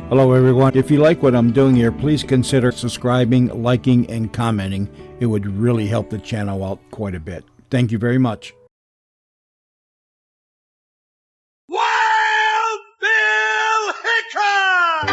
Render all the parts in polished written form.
Hello everyone. If you like what I'm doing here, please consider subscribing, liking, and commenting. It would really help the channel out quite a bit. Thank you very much. Wild Bill Hickok!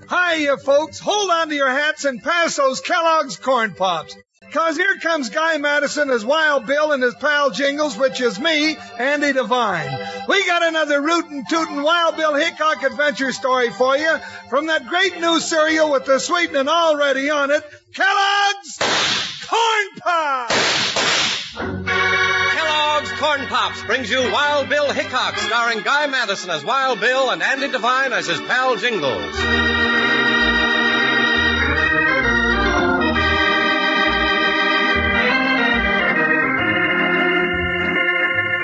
Hiya, folks. Hold on to your hats and pass those Kellogg's Corn Pops. 'Cause here comes Guy Madison as Wild Bill and his pal Jingles, which is me, Andy Devine. We got another rootin' tootin' Wild Bill Hickok adventure story for you from that great new cereal with the sweetening already on it, Kellogg's Corn Pops! Kellogg's Corn Pops brings you Wild Bill Hickok, starring Guy Madison as Wild Bill and Andy Devine as his pal Jingles.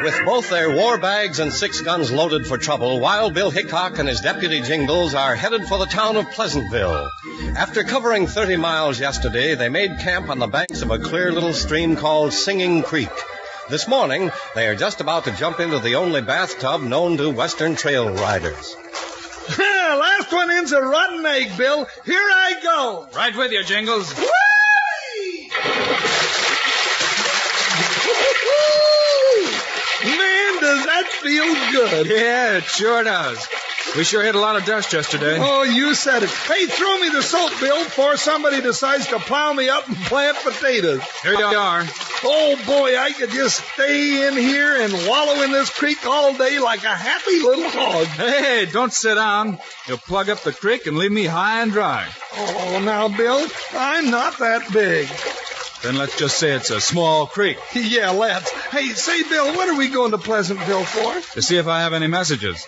With both their war bags and 6 guns loaded for trouble, Wild Bill Hickok and his deputy Jingles are headed for the town of Pleasantville. After covering 30 miles yesterday, they made camp on the banks of a clear little stream called Singing Creek. This morning, they are just about to jump into the only bathtub known to Western trail riders. Last one in's a rotten egg, Bill. Here I go. Right with you, Jingles. Whee! Man, does that feel good. Yeah, it sure does. We sure hit a lot of dust yesterday. Oh, you said it. Hey, throw me the soap, Bill, before somebody decides to plow me up and plant potatoes. Here you are. Oh, boy, I could just stay in here and wallow in this creek all day like a happy little hog. Hey, don't sit down. You'll plug up the creek and leave me high and dry. Oh, now, Bill, I'm not that big. Then let's just say it's a small creek. Yeah, let's. Hey, say, Bill, what are we going to Pleasantville for? To see if I have any messages.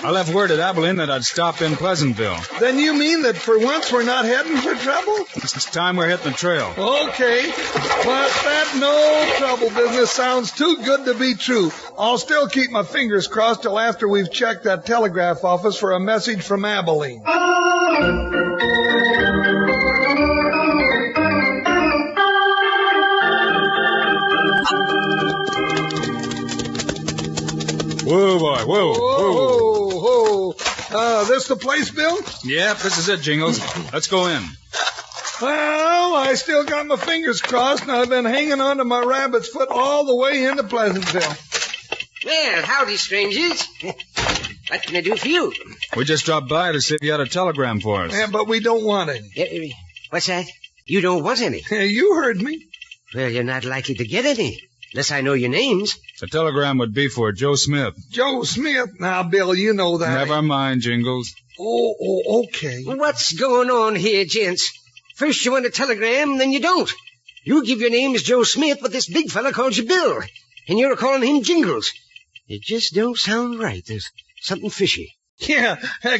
I left word at Abilene that I'd stop in Pleasantville. Then you mean that for once we're not heading for trouble? It's time we're hitting the trail. Okay, but that no trouble business sounds too good to be true. I'll still keep my fingers crossed till after we've checked that telegraph office for a message from Abilene. Whoa, boy, whoa, whoa. Whoa. This the place, Bill? Yep, this is it, Jingles. Let's go in. Well, I still got my fingers crossed, and I've been hanging on to my rabbit's foot all the way into Pleasantville. Well, howdy, strangers. What can I do for you? We just dropped by to see if you had a telegram for us. Yeah, but we don't want any. What's that? You don't want any? You heard me. Well, you're not likely to get any, unless I know your names. The telegram would be for Joe Smith. Joe Smith? Now, Bill, you know that. Never mind, Jingles. Oh, okay. What's going on here, gents? First you want a telegram, then you don't. You give your name as Joe Smith, but this big fella calls you Bill, and you're calling him Jingles. It just don't sound right. There's something fishy. Yeah,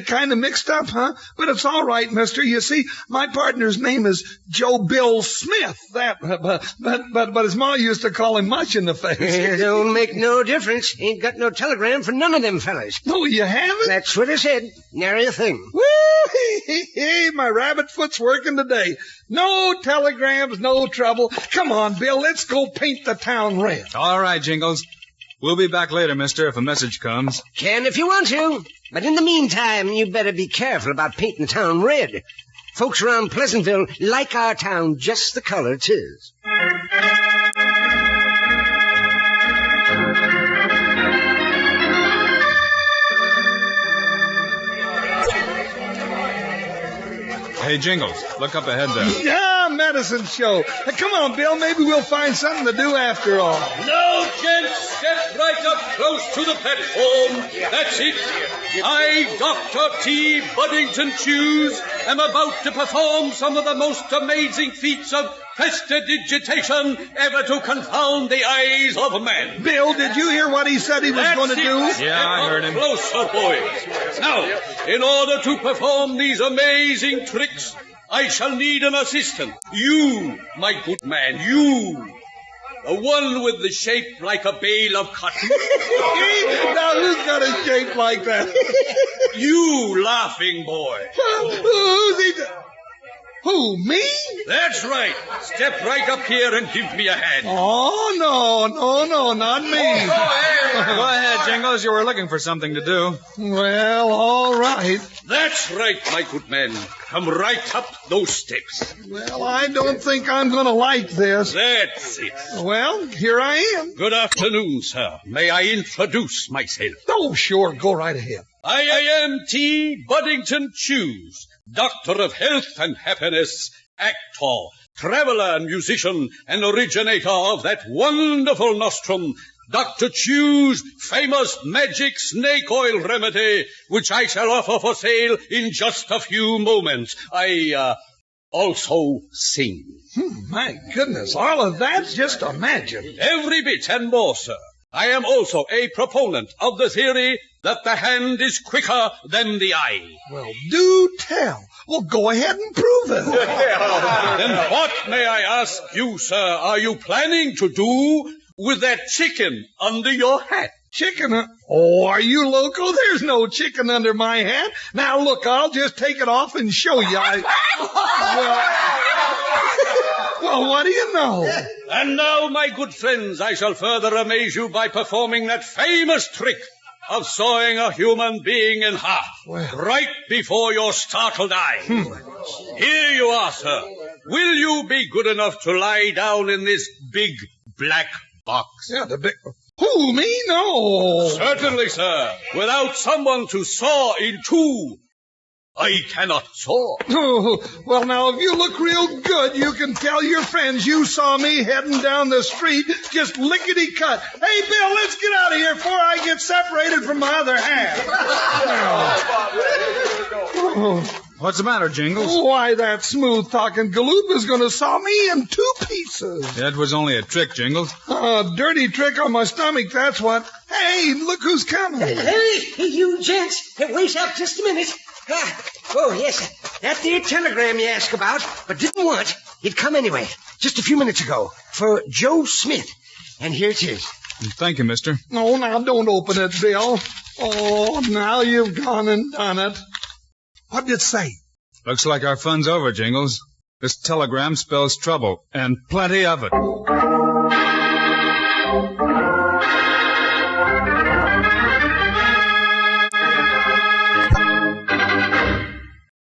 kind of mixed up, huh? But it's all right, mister. You see, my partner's name is Joe Bill Smith. But his ma used to call him Much in the face. It don't make no difference. Ain't got no telegram for none of them fellas. No, you haven't? That's what I said. Nary a thing. Woo! My rabbit foot's working today. No telegrams, no trouble. Come on, Bill, let's go paint the town red. All right, Jingles. We'll be back later, mister, if a message comes. Can if you want to. But in the meantime, you better be careful about painting the town red. Folks around Pleasantville like our town just the color 'tis. Hey, Jingles, look up ahead there. Yeah, medicine show. Come on, Bill, maybe we'll find something to do after all. Now, gents, step right up close to the platform. That's it. I, Dr. T. Buddington Chews, am about to perform some of the most amazing feats of prestidigitation ever to confound the eyes of man. Bill, did you hear what he said he was going to do? Yeah, I heard him. Closer, boys. Now, in order to perform these amazing tricks, I shall need an assistant. You, my good man, you. The one with the shape like a bale of cotton. Now, who's got a shape like that? You, laughing boy. Who's he? Who, me? That's right. Step right up here and give me a hand. Oh, no, not me. Go ahead, Jingles. You were looking for something to do. Well, all right. That's right, my good man. Come right up those steps. Well, I don't think I'm going to like this. That's it. Well, here I am. Good afternoon, sir. May I introduce myself? Oh, sure, go right ahead. I am T. Buddington Chews, Doctor of Health and Happiness, actor, traveler and musician, and originator of that wonderful nostrum, Dr. Chew's famous magic snake oil remedy, which I shall offer for sale in just a few moments. I also sing. My goodness, all of that's just imagine. Every bit and more, sir. I am also a proponent of the theory that the hand is quicker than the eye. Well, do tell. Well, go ahead and prove it. Then what, may I ask you, sir, are you planning to do with that chicken under your hat? Chicken? Oh, are you loco? There's no chicken under my hat. Now, look, I'll just take it off and show you. Well, what do you know? And now, my good friends, I shall further amaze you by performing that famous trick of sawing a human being in half, right before your startled eye. Here you are, sir. Will you be good enough to lie down in this big black box? Yeah, the big... Who, me? No. Certainly, sir. Without someone to saw in two, I cannot saw. Oh, well, now, if you look real good, you can tell your friends you saw me heading down the street just lickety-cut. Hey, Bill, let's get out of here before I get separated from my other half. What's the matter, Jingles? Why, that smooth-talking galoot was going to saw me in two pieces. That was only a trick, Jingles. A dirty trick on my stomach, that's what. Hey, look who's coming. Hey, you gents. Wait up just a minute. Oh, yes, that there telegram you asked about, but didn't want, it come anyway, just a few minutes ago, for Joe Smith. And here it is. Thank you, mister. No, now, don't open it, Bill. Oh, now you've gone and done it. What did it say? Looks like our fun's over, Jingles. This telegram spells trouble, and plenty of it.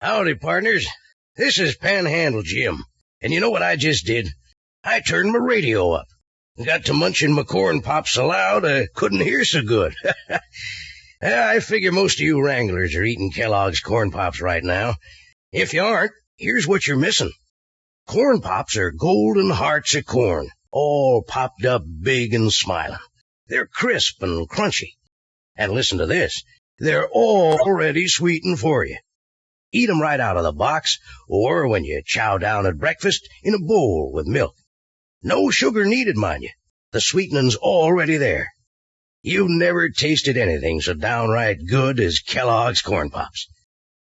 Howdy, partners. This is Panhandle Jim. And you know what I just did? I turned my radio up. Got to munching my corn pops so loud I couldn't hear so good. I figure most of you wranglers are eating Kellogg's corn pops right now. If you aren't, here's what you're missing. Corn pops are golden hearts of corn, all popped up big and smiling. They're crisp and crunchy. And listen to this. They're already sweetened for you. Eat 'em right out of the box, or when you chow down at breakfast, in a bowl with milk. No sugar needed, mind you. The sweetening's already there. You've never tasted anything so downright good as Kellogg's Corn Pops.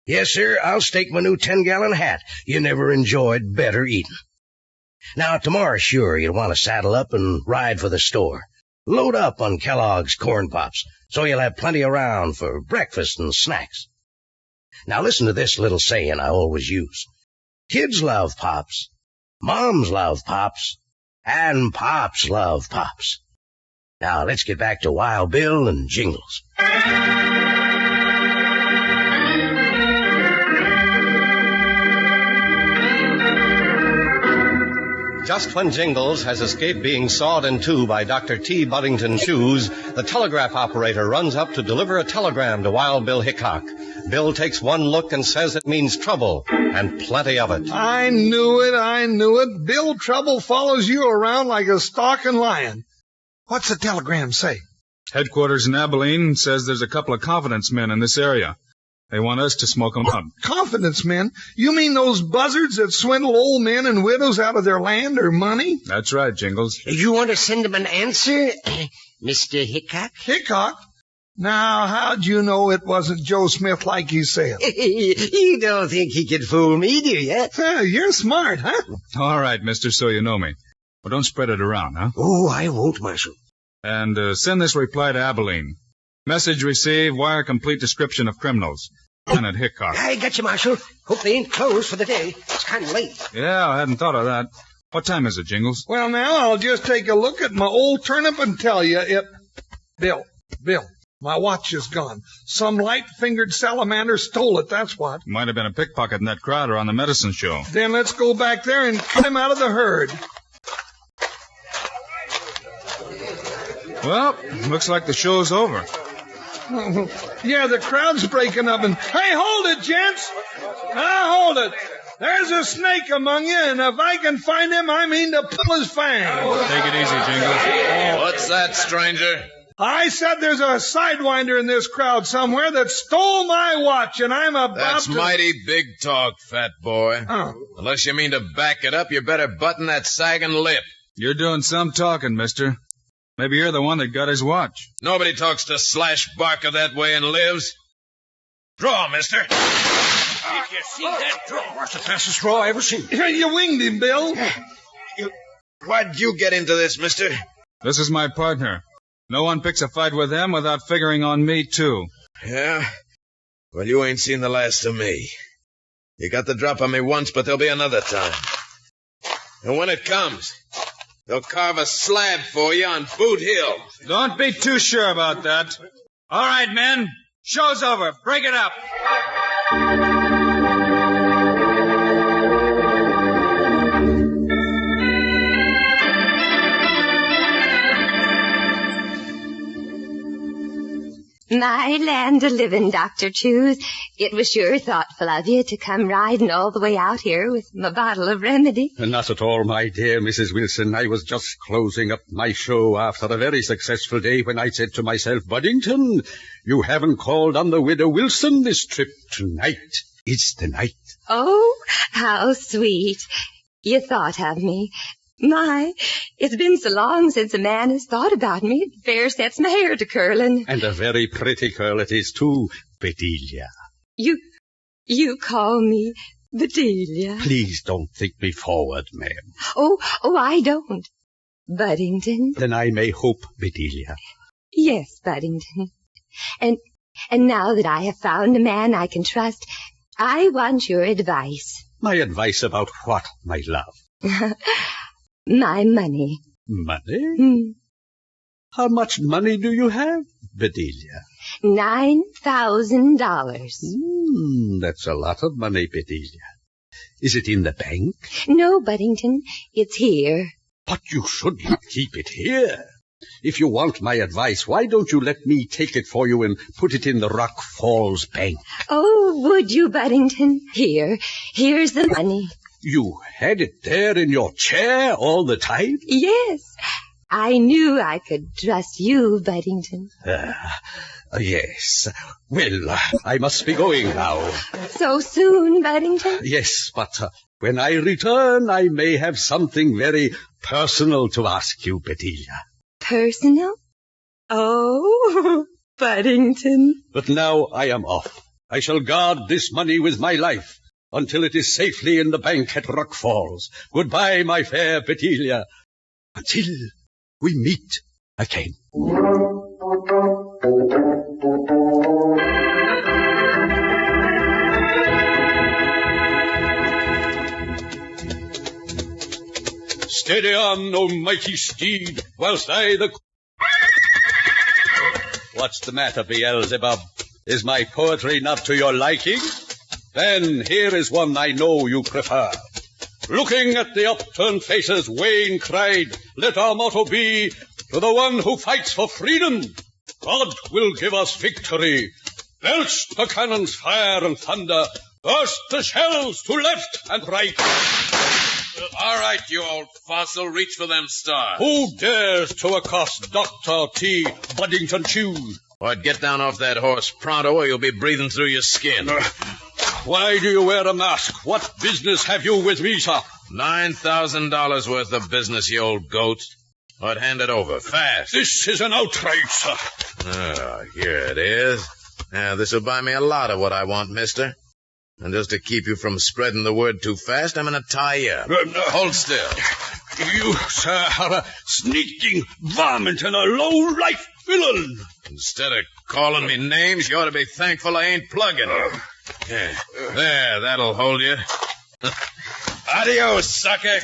Yes, sir, I'll stake my new 10-gallon hat you never enjoyed better eating. Now, tomorrow, sure, you'll want to saddle up and ride for the store. Load up on Kellogg's Corn Pops, so you'll have plenty around for breakfast and snacks. Now, listen to this little saying I always use. Kids love Pops, moms love Pops, and Pops love Pops. Now, let's get back to Wild Bill and Jingles. Just when Jingles has escaped being sawed in two by Dr. T. Buddington Shoes, the telegraph operator runs up to deliver a telegram to Wild Bill Hickok. Bill takes one look and says it means trouble, and plenty of it. I knew it. Bill Trouble follows you around like a stalking lion. What's the telegram say? Headquarters in Abilene says there's a couple of confidence men in this area. They want us to smoke 'em up. Confidence men? You mean those buzzards that swindle old men and widows out of their land or money? That's right, Jingles. You want to send him an answer, Mr. Hickok? Hickok? Now, how'd you know it wasn't Joe Smith like you said? You don't think he could fool me, do you? You're smart, huh? All right, mister, so you know me. Well, don't spread it around, huh? Oh, I won't, Marshal. And send this reply to Abilene. Message received, wire complete description of criminals. Lieutenant Hickok. I got you, Marshal. Hope they ain't closed for the day. It's kind of late. Yeah, I hadn't thought of that. What time is it, Jingles? Well, now, I'll just take a look at my old turnip and tell you it... Bill, my watch is gone. Some light-fingered salamander stole it, that's what. Might have been a pickpocket in that crowd or on the medicine show. Then let's go back there and cut him out of the herd. Well, looks like the show's over. Yeah, the crowd's breaking up and... Hey, hold it, gents! Now, hold it! There's a snake among you, and if I can find him, I mean to pull his fangs. Take it easy, Jingles. What's that, stranger? I said there's a sidewinder in this crowd somewhere that stole my watch, and I'm about That's to... mighty big talk, fat boy. Oh. Unless you mean to back it up, you better button that sagging lip. You're doing some talking, mister. Maybe you're the one that got his watch. Nobody talks to Slash Barker that way and lives. Draw, mister. Did you see that draw? That's the fastest draw I ever seen. You winged him, Bill. Why'd you get into this, mister? This is my partner. No one picks a fight with him without figuring on me, too. Yeah? Well, you ain't seen the last of me. You got the drop on me once, but there'll be another time. And when it comes, they'll carve a slab for you on Boot Hill. Don't be too sure about that. All right, men. Show's over. Break it up. My land o'-living, Dr. Chews. It was sure thoughtful of you to come riding all the way out here with my bottle of remedy. Not at all, my dear Mrs. Wilson. I was just closing up my show after a very successful day when I said to myself, Buddington, you haven't called on the widow Wilson this trip tonight. It's the night. Oh, how sweet. You thought of me. My, it's been so long since a man has thought about me. It fair sets my hair to curling. And a very pretty girl it is, too, Bedelia. You call me Bedelia? Please don't think me forward, ma'am. Oh, I don't. Buddington? Then I may hope, Bedelia. Yes, Buddington. And now that I have found a man I can trust, I want your advice. My advice about what, my love? My money. Money? How much money do you have, Bedelia? $9,000. That's a lot of money, Bedelia. Is it in the bank? No, Buddington, it's here. But you should not keep it here. If you want my advice, why don't you let me take it for you and put it in the Rock Falls Bank? Oh, would you, Buddington? Here's the money. You had it there in your chair all the time? Yes. I knew I could trust you, Buddington. Yes. Well, I must be going now. So soon, Buddington? Yes, but when I return, I may have something very personal to ask you, Bedelia. Personal? Oh, Buddington. But now I am off. I shall guard this money with my life until it is safely in the bank at Rock Falls. Goodbye, my fair Bedelia, until we meet again. Steady on, O mighty steed, whilst I the... What's the matter, Beelzebub? Is my poetry not to your liking? Then here is one I know you prefer. Looking at the upturned faces, Wayne cried, let our motto be, to the one who fights for freedom, God will give us victory. Belch the cannon's fire and thunder, burst the shells to left and right. All right, you old fossil, reach for them stars. Who dares to accost Dr. T. Buddington Chews? What, get down off that horse pronto or you'll be breathing through your skin. Why do you wear a mask? What business have you with me, sir? $9,000 worth of business, you old goat. But hand it over, fast. This is an outrage, sir. Here it is. Now, this'll buy me a lot of what I want, mister. And just to keep you from spreading the word too fast, I'm going to tie you up. Hold still. You, sir, are a sneaking varmint and a low-life villain. Instead of calling me names, you ought to be thankful I ain't plugging. Yeah. There, that'll hold you. Adios, sucker.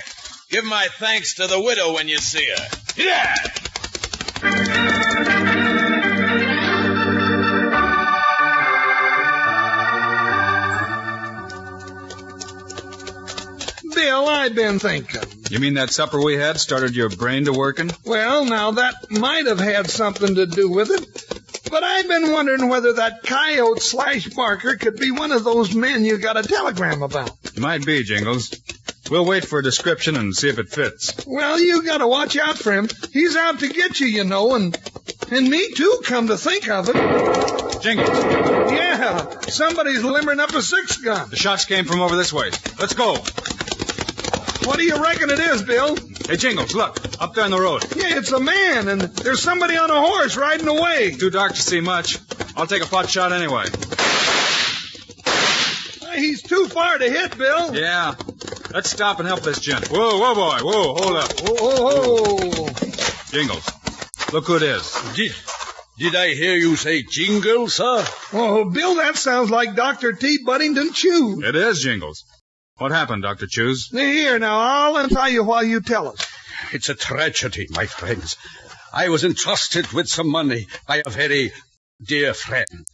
Give my thanks to the widow when you see her. Yeah! Bill, I've been thinking. You mean that supper we had started your brain to working? Well, now that might have had something to do with it. But I've been wondering whether that coyote / Barker could be one of those men you got a telegram about. Might be, Jingles. We'll wait for a description and see if it fits. Well, you gotta watch out for him. He's out to get you, you know, and me too, come to think of it. Jingles. Yeah, somebody's limbering up a 6-gun. The shots came from over this way. Let's go. What do you reckon it is, Bill? Hey, Jingles, look. Up there on the road. Yeah, it's a man, and there's somebody on a horse riding away. Too dark to see much. I'll take a pot shot anyway. He's too far to hit, Bill. Yeah. Let's stop and help this gent. Whoa, boy. Whoa, hold up. Oh. Jingles, look who it is. Did I hear you say Jingles, sir? Oh, Bill, that sounds like Dr. T. Buddington Chew. It is Jingles. What happened, Dr. Chews? Here, now, I'll tell you while you tell us. It's a tragedy, my friends. I was entrusted with some money by a very dear friend.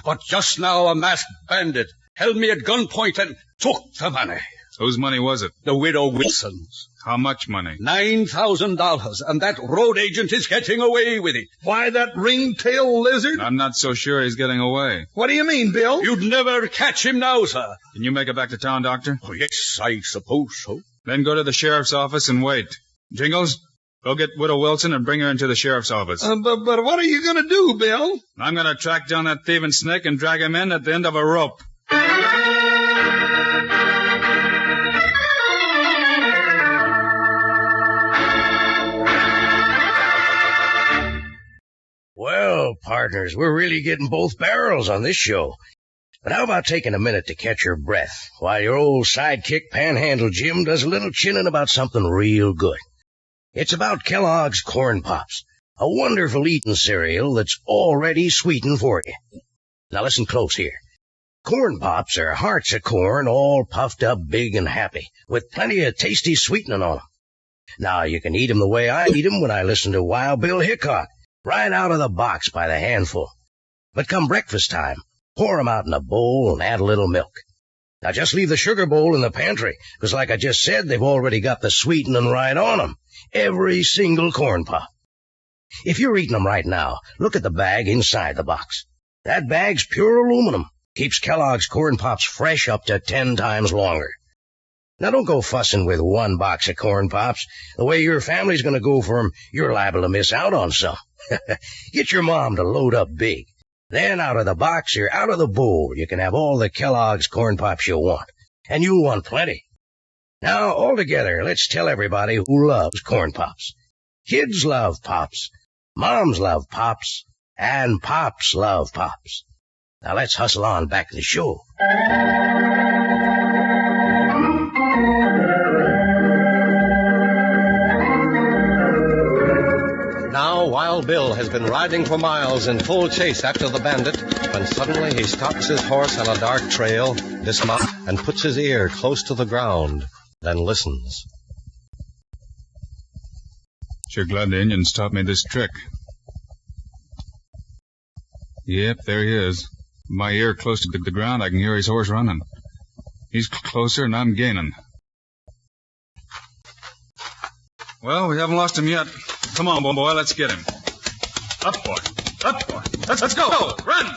But just now a masked bandit held me at gunpoint and took the money. Whose money was it? The widow Wilson's. How much money? $9,000, and that road agent is getting away with it. Why, that ring-tailed lizard? I'm not so sure he's getting away. What do you mean, Bill? You'd never catch him now, sir. Can you make it back to town, Doctor? Oh, yes, I suppose so. Then go to the sheriff's office and wait. Jingles, go get Widow Wilson and bring her into the sheriff's office. But what are you going to do, Bill? I'm going to track down that thieving snake and drag him in at the end of a rope. Well, partners, we're really getting both barrels on this show. But how about taking a minute to catch your breath while your old sidekick Panhandle Jim does a little chinning about something real good? It's about Kellogg's Corn Pops, a wonderful eating cereal that's already sweetened for you. Now listen close here. Corn Pops are hearts of corn all puffed up big and happy, with plenty of tasty sweetening on them. Now you can eat 'em the way I eat 'em when I listen to Wild Bill Hickok, right out of the box by the handful. But come breakfast time, pour 'em out in a bowl and add a little milk. Now just leave the sugar bowl in the pantry, because like I just said, they've already got the sweetening right on 'em. Every single corn pop. If you're eating 'em right now, look at the bag inside the box. That bag's pure aluminum. Keeps Kellogg's Corn Pops fresh up to 10 times longer. Now don't go fussing with one box of Corn Pops. The way your family's going to go for 'em, you're liable to miss out on some. Get your mom to load up big. Then out of the box or out of the bowl, you can have all the Kellogg's Corn Pops you want. And you'll want plenty. Now, all together, let's tell everybody who loves Corn Pops. Kids love Pops. Moms love Pops. And Pops love Pops. Now let's hustle on back to the show. Now, Wild Bill has been riding for miles in full chase after the bandit, when suddenly he stops his horse on a dark trail, dismounts, and puts his ear close to the ground, then listens. Sure glad the Indians taught me this trick. Yep, there he is. My ear close to the ground, I can hear his horse running. He's closer and I'm gaining. Well, we haven't lost him yet. Come on, boy, let's get him. Up, boy. Up, boy. Let's go. Run!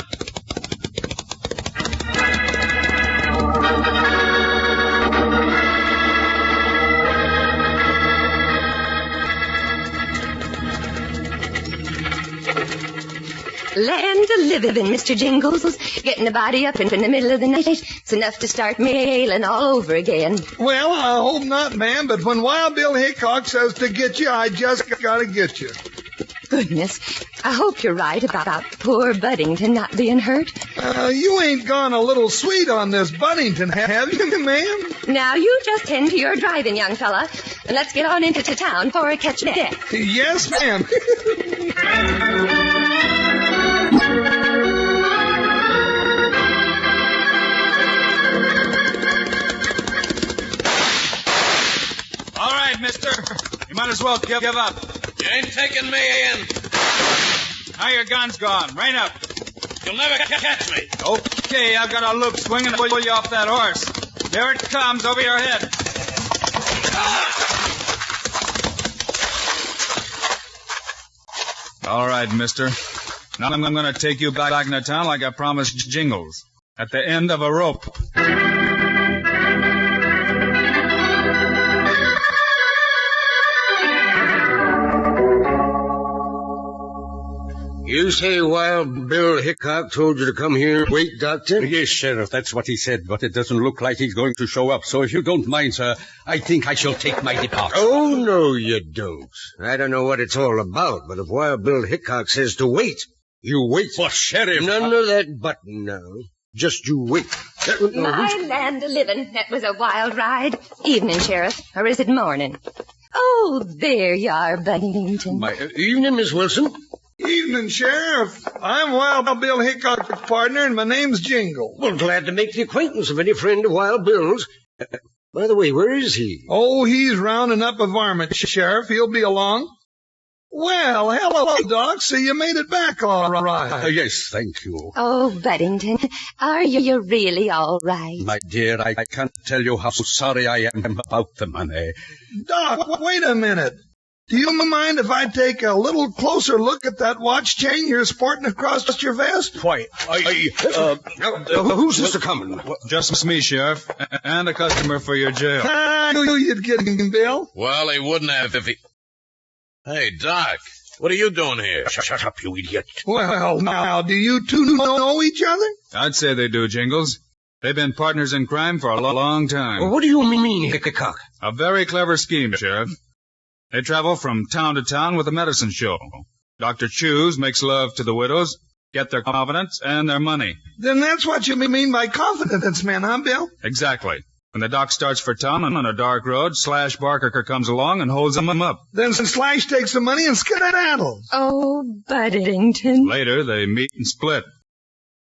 Land of living, Mr. Jingles. Getting a body up in the middle of the night. It's enough to start me ailing all over again. Well, I hope not, ma'am, but when Wild Bill Hickok says to get you, I just gotta get you. Goodness, I hope you're right about poor Buddington not being hurt. You ain't gone a little sweet on this Buddington, have you, ma'am? Now you just tend to your driving, young fella, and let's get on into town before I catch death. Yes, ma'am. right, mister. You might as well give up. You ain't taking me in. Now your gun's gone. Rein up. You'll never catch me. Okay, I've got a loop swing and pull you off that horse. There it comes, over your head. All right, mister. Now I'm going to take you back into town like I promised Jingles. At the end of a rope. You say Wild Bill Hickok told you to come here and wait, Doctor? Yes, Sheriff, that's what he said, but it doesn't look like he's going to show up. So if you don't mind, sir, I think I shall take my departure. Oh, no, you don't. I don't know what it's all about, but if Wild Bill Hickok says to wait, you wait. But, Sheriff... None of that button now. Just you wait. My land a living. That was a wild ride. Evening, Sheriff. Or is it morning? Oh, there you are, Buddington. Evening, Miss Wilson. Evening, Sheriff. I'm Wild Bill Hickok's partner, and my name's Jingle. Well, glad to make the acquaintance of any friend of Wild Bill's. By the way, where is he? Oh, he's rounding up a varmint, Sheriff. He'll be along. Well, hello, Doc. So you made it back all right. Yes, thank you. Oh, Buddington, are you really all right? My dear, I can't tell you how sorry I am about the money. Doc, wait a minute. Do you mind if I take a little closer look at that watch chain you're sporting across your vest? Why, Who's this coming? Just me, Sheriff, and a customer for your jail. I knew you'd get him, Bill. Well, he wouldn't have if he... Hey, Doc, what are you doing here? Shut up, you idiot. Well, now, do you two know each other? I'd say they do, Jingles. They've been partners in crime for a long time. What do you mean, Hickok? A very clever scheme, Sheriff. They travel from town to town with a medicine show. Dr. Chews makes love to the widows, get their confidence and their money. Then that's what you mean by confidence, man, huh, Bill? Exactly. When the doc starts for town on a dark road, Slash Barker comes along and holds them up. Then Slash takes the money and skedaddles. Oh, Buddington. Later, they meet and split.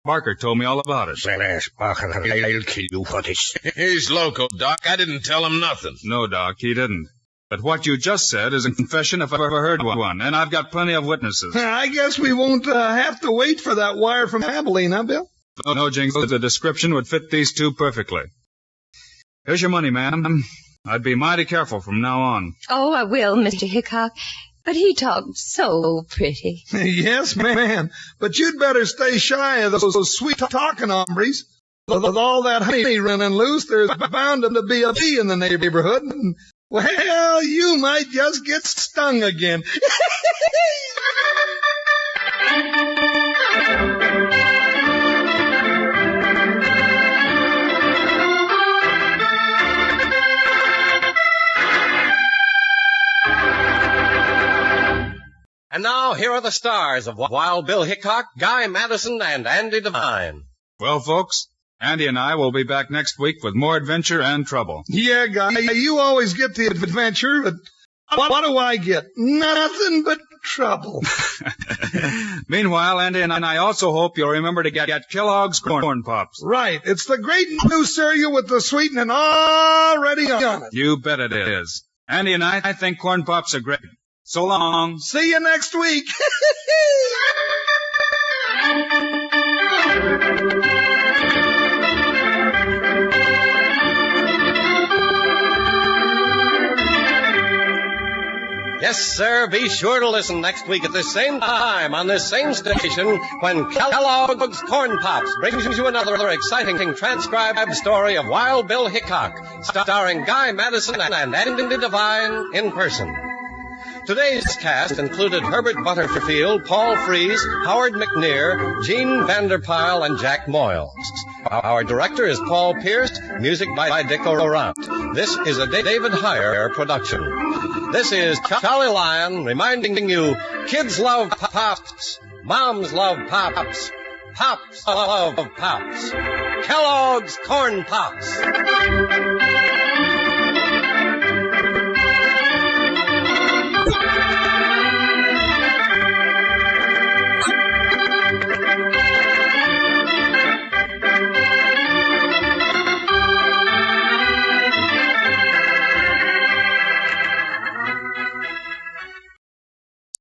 Barker told me all about it. Slash Barker, I'll kill you for this. He's loco, Doc. I didn't tell him nothing. No, Doc, he didn't. But what you just said is a confession if I've ever heard one, and I've got plenty of witnesses. I guess we won't have to wait for that wire from Abilene, huh, Bill? No, Jingles, the description would fit these two perfectly. Here's your money, ma'am. I'd be mighty careful from now on. Oh, I will, Mr. Hickok. But he talked so pretty. Yes, ma'am. But you'd better stay shy of those sweet talking hombres. With all that honey running loose, there's bound to be a bee in the neighborhood. And, well, you might just get stung again. And now, here are the stars of Wild Bill Hickok, Guy Madison, and Andy Devine. Well, folks, Andy and I will be back next week with more adventure and trouble. Yeah, Guy, you always get the adventure, but what do I get? Nothing but trouble. Meanwhile, Andy and I also hope you'll remember to get Kellogg's Corn Pops. Right. It's the great new cereal with the sweetening already on it. You bet it is. Andy and I think Corn Pops are great. So long. See you next week. Yes, sir, be sure to listen next week at this same time on this same station when Kellogg's Corn Pops brings you another exciting transcribed story of Wild Bill Hickok, starring Guy Madison and Andy Devine in person. Today's cast included Herbert Butterfield, Paul Frees, Howard McNear, Gene Vanderpyle, and Jack Moyles. Our director is Paul Pierce, music by Dick Orant. This is a David Heyer production. This is Charlie Lyon reminding you, kids love Pops, moms love Pops, Pops love Pops. Kellogg's Corn Pops.